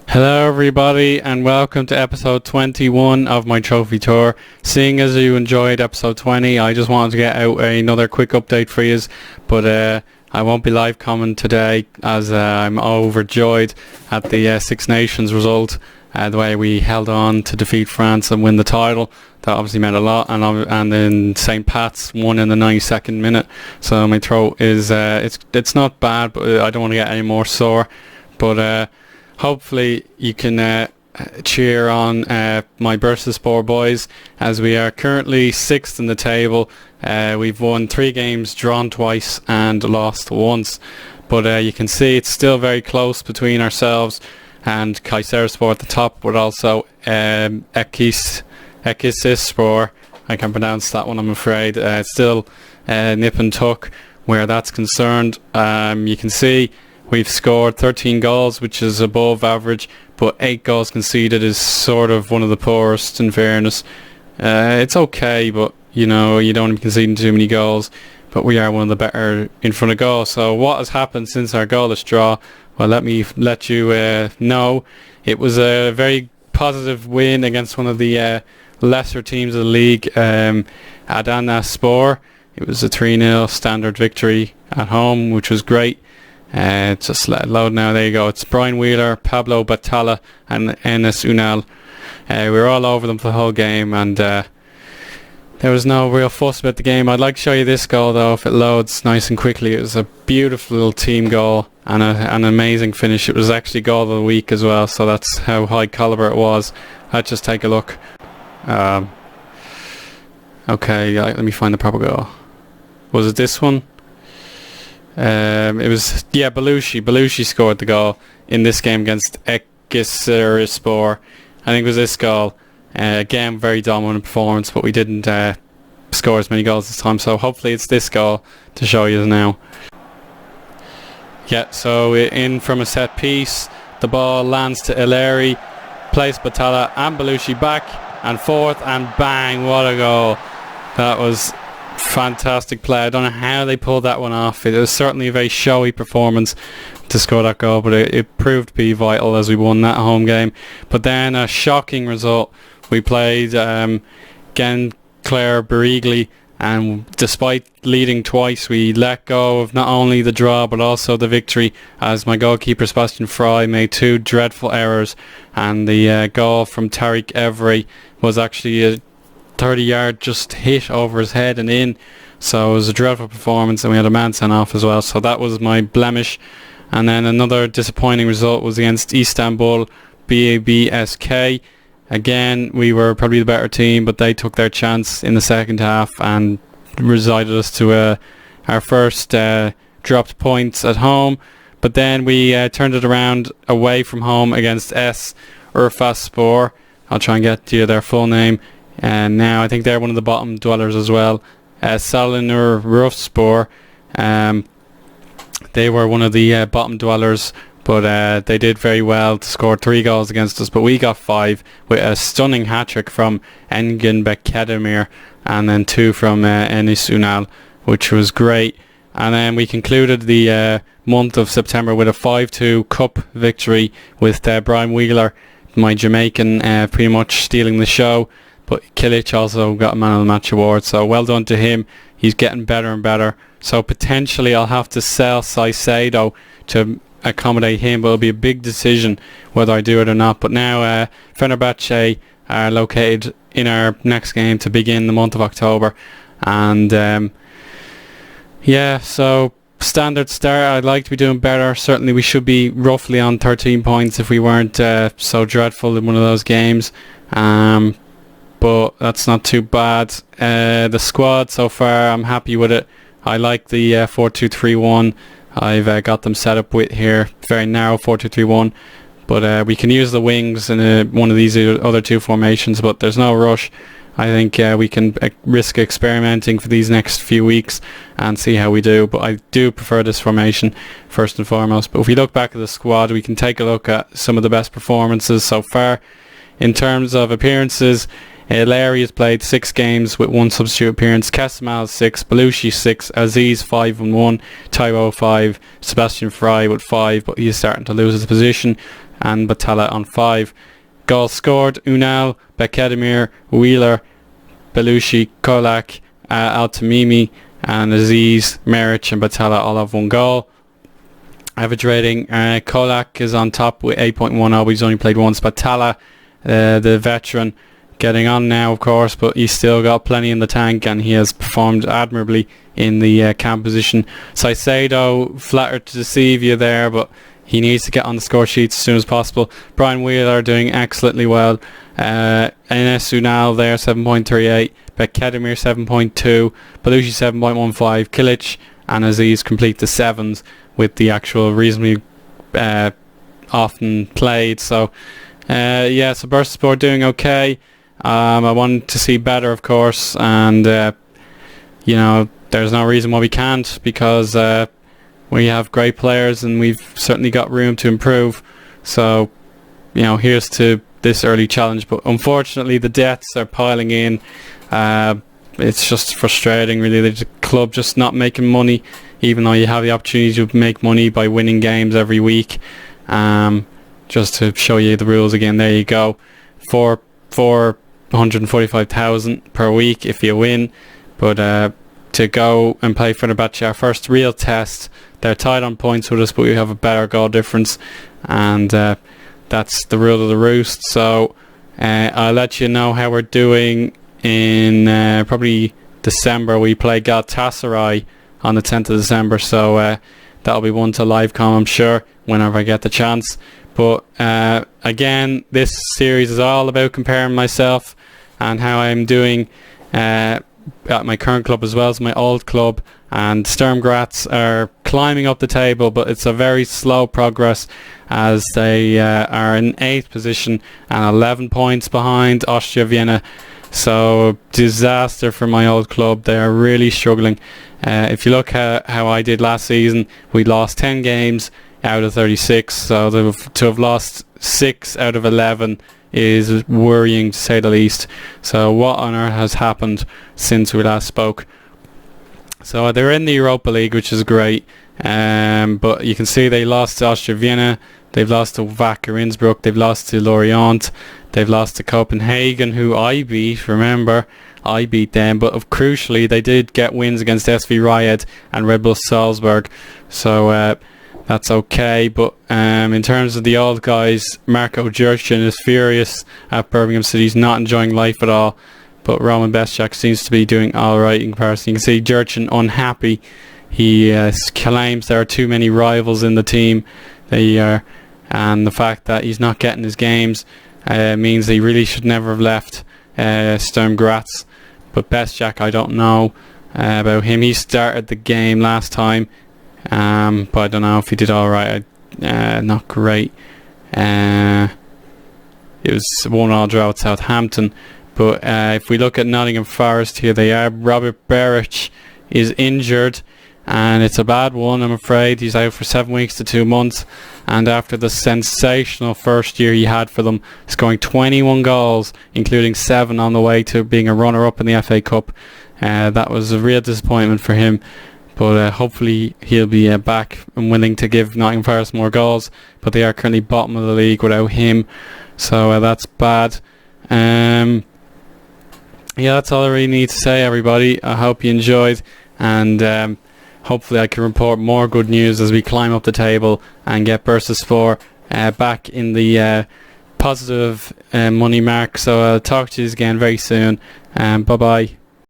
Hello everybody and welcome to episode 21 of my trophy tour. Seeing as you enjoyed episode 20, I just wanted to get out another quick update for you, but I won't be live coming today as I'm overjoyed at the Six Nations result, the way we held on to defeat France and win the title. That obviously meant a lot, and then St. Pat's won in the 92nd minute, so my throat is it's not bad, but I don't want to get any more sore. But hopefully you can cheer on my Bursaspor boys, as we are currently 6th in the table. We've won 3 games, drawn twice and lost once, but you can see it's still very close between ourselves and Kayserispor at the top, but also Ekisisspor. I can't pronounce that one, I'm afraid. It's still nip and tuck where that's concerned. You can see we've scored 13 goals, which is above average, but 8 goals conceded is sort of one of the poorest, in fairness. It's okay, but you know, you don't be conceding too many goals, but we are one of the better in front of goal. So what has happened since our goalless draw? Well, let me let you know. It was a very positive win against one of the lesser teams of the league, Adanaspor. It was a 3-0 standard victory at home, which was great. Just let it load now. There you go. It's Brian Wheeler, Pablo Batalla and Enes Unal. We were all over them for the whole game, and there was no real fuss about the game. I'd like to show you this goal though, if it loads nice and quickly. It was a beautiful little team goal and an amazing finish. It was actually goal of the week as well, so that's how high caliber it was. Let's just take a look. Okay, let me find the proper goal. Was it this one? It was, yeah, Belushi. Belushi scored the goal in this game against Ekiserispor. I think it was this goal. Again, very dominant performance, but we didn't score as many goals this time, so hopefully it's this goal to show you now. Yeah, so in from a set piece, the ball lands to Ileri, plays Batalla and Belushi back and forth, and bang, what a goal. That was fantastic play. I don't know how they pulled that one off. It was certainly a very showy performance to score that goal, but it proved to be vital as we won that home game. But then a shocking result. We played Gen Clare Berigli, and despite leading twice, we let go of not only the draw but also the victory, as my goalkeeper Sebastian Fry made 2 dreadful errors, and the goal from Tariq Every was actually a 30-yard just hit over his head and in. So it was a dreadful performance, and we had a man sent off as well, so that was my blemish. And then another disappointing result was against Istanbul BABSK. Again, we were probably the better team, but they took their chance in the second half and resided us to our first dropped points at home. But then we turned it around away from home against S Urfaspor. I'll try and get you their full name. And now I think they're one of the bottom dwellers as well. Salinur Rufspor. They were one of the bottom dwellers, but they did very well to score 3 goals against us, but we got 5 with a stunning hat-trick from Engin Bekademir and then 2 from Enis Unal, which was great. And then we concluded the month of September with a 5-2 cup victory with Brian Wheeler, my Jamaican, pretty much stealing the show. But Kilic also got a Man of the Match award, so well done to him. He's getting better and better. So potentially I'll have to sell Saicedo to accommodate him, but it'll be a big decision whether I do it or not. But now Fenerbahce are located in our next game to begin the month of October. And yeah, so standard start. I'd like to be doing better. Certainly we should be roughly on 13 points if we weren't so dreadful in one of those games. But that's not too bad. The squad so far, I'm happy with it. I like the 4-2-3-1 I've got them set up with here. Very narrow 4-2-3-1, but we can use the wings in one of these other 2 formations, but there's no rush. I think we can risk experimenting for these next few weeks and see how we do, but I do prefer this formation first and foremost. But if we look back at the squad, we can take a look at some of the best performances so far. In terms of appearances, Larry has played 6 games with 1 substitute appearance. Kesamal 6, Belushi 6, Aziz 5 and 1, Taiwo 5, Sebastian Fry with 5, but he's starting to lose his position. and Batalla on 5. Goals scored: Unal, Bekademir, Wheeler, Belushi, Kolak, Al-Tamimi, and Aziz, Meric and Batalla all have 1 goal. Average rating: Kolak is on top with 8.10, but he's only played once. Batalla, the veteran, getting on now of course, but he's still got plenty in the tank and he has performed admirably in the camp position. Saicedo, flattered to deceive you there, but he needs to get on the score sheets as soon as possible. Brian Wheeler doing excellently well. Enes Unal there, 7.38. Bekademir 7.2. Belushi 7.15. Kilic and Aziz complete the 7s with the actual reasonably often played. So yeah, so Bursaspor doing okay. I want to see better of course, and you know, there's no reason why we can't, because we have great players and we've certainly got room to improve. So, you know, here's to this early challenge. But unfortunately the debts are piling in. It's just frustrating really. The club just not making money, even though you have the opportunity to make money by winning games every week. Just to show you the rules again, there you go. 445,000 per week if you win. But to go and play Fenerbahce, our first real test, they're tied on points with us, but we have a better goal difference, and that's the rule of the roost. So I'll let you know how we're doing in probably December. We play Galatasaray on the 10th of December, so that'll be one to live com, I'm sure, whenever I get the chance. But again, this series is all about comparing myself and how I'm doing at my current club as well as my old club. And Sturm Graz are climbing up the table, but it's a very slow progress, as they are in 8th position and 11 points behind Austria Vienna. So disaster for my old club. They are really struggling. If you look at how I did last season, we lost 10 games out of 36, so to have lost 6 out of 11 is worrying to say the least. So what on earth has happened since we last spoke? So they're in the Europa League, which is great, but you can see they lost to Austria Vienna, they've lost to Wacker Innsbruck, they've lost to Lorient, they've lost to Copenhagen, who I beat, remember, I beat them, but crucially they did get wins against SV Ried and Red Bull Salzburg, so that's okay. But in terms of the old guys, Marco Jurchen is furious at Birmingham City. He's not enjoying life at all, but Roman Bestjak seems to be doing alright in comparison. You can see Jurchen unhappy. He claims there are too many rivals in the team, and the fact that he's not getting his games means he really should never have left Sturm Graz. But Bestjak, I don't know about him. He started the game last time, but I don't know if he did alright. Not great. It was 1-1 draw at Southampton. But if we look at Nottingham Forest, here they are. Robert Beric is injured, and it's a bad one, I'm afraid. He's out for 7 weeks to 2 months, and after the sensational first year he had for them, scoring 21 goals, including 7 on the way to being a runner-up in the FA Cup, that was a real disappointment for him. But hopefully he'll be back and willing to give Nottingham Forest more goals, but they are currently bottom of the league without him, so that's bad. Yeah, that's all I really need to say, everybody. I hope you enjoyed, and hopefully I can report more good news as we climb up the table and get Bursaspor back in the positive money mark. So I'll talk to you again very soon, bye bye.